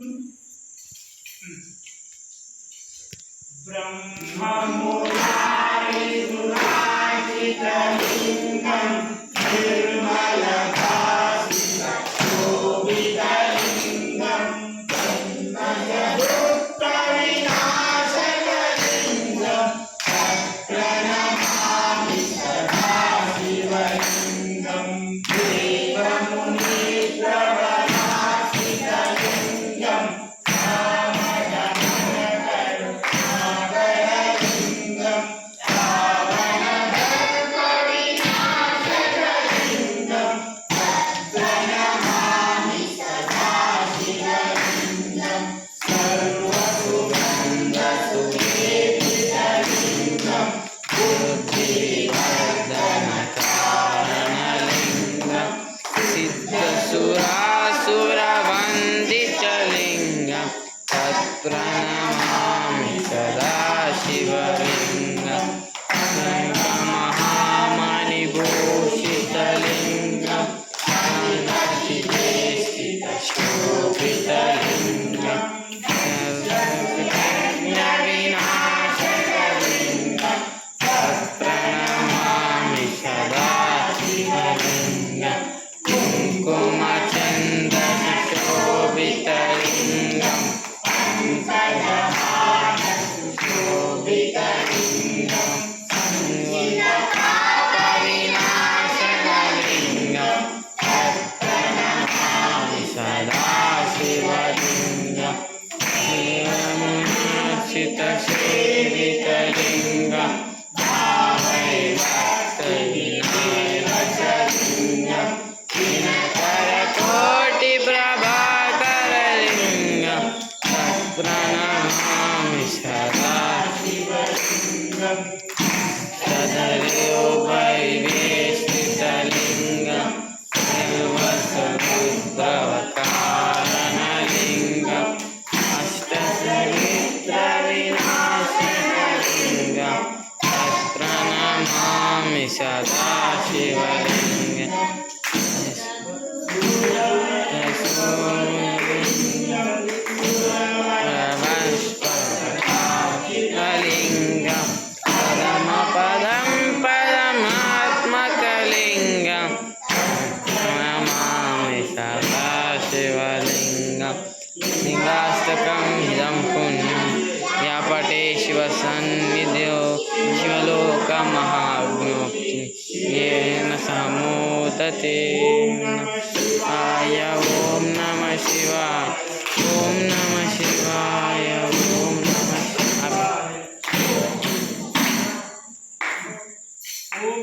ब्रह्ममुरारिसुराचितलिङ्गं निर्मलभासितशोभितलिङ्गं तन्मयदुःखविनाशकलिङ्गं प्रणमामि सदा शिवलिङ्गं देवमुनिप्रवरासितलिङ्गं रामदमनकरुणाकरलिङ्गं पावनधर्मविनाशकलिङ्गं प्रणमामि सदा शिवलिङ्गं सर्वसुगन्धसुलेपितलिङ्गं बुद्धिवर्धनकारणलिङ्गं सिद्धसुरासुरवन्दितलिङ्गं तत्प्रणमामि सदा शिवलिङ्गं महामणिभूषितलिङ्गं कान्तिचेष्टितशोभितलिङ्गं सर्वविघ्नविनाशकलिङ्गं तत्प्रणमामि सदा शिवलिङ्गं कुङ्कुमचन्दनशोभितलिङ्गं पङ्कजमानसुशोभितलिङ्गं सर्वपापविनाशकलिङ्गं तत्प्रणमामि सदा शिवलिङ्गं शिवमुनिर्चितसेवितलिङ्गं भावैभक्तविनायकलिङ्गं दिनकरकोटिप्रभाकरलिङ्गं तत्प्रणमामि सदा शिवलिङ्गं सदयोगैवेष्टितलिङ्गं सर्वसमुद्रवकारणलिङ्गं अष्टसमुद्रविनाशकलिङ्गं तत्प्रणमामि सदा शिवलिङ्गं लिङ्गं परमपदं परमात्मकलिङ्गं प्रणमामि सदा शिवलिङ्गं लिङ्गाष्टकं इदं पुण्यं या पठे शिवसन्निधौ शिवलोकमहाग्नोक्ति येन सह मोदते ॐ नमः शिवाय।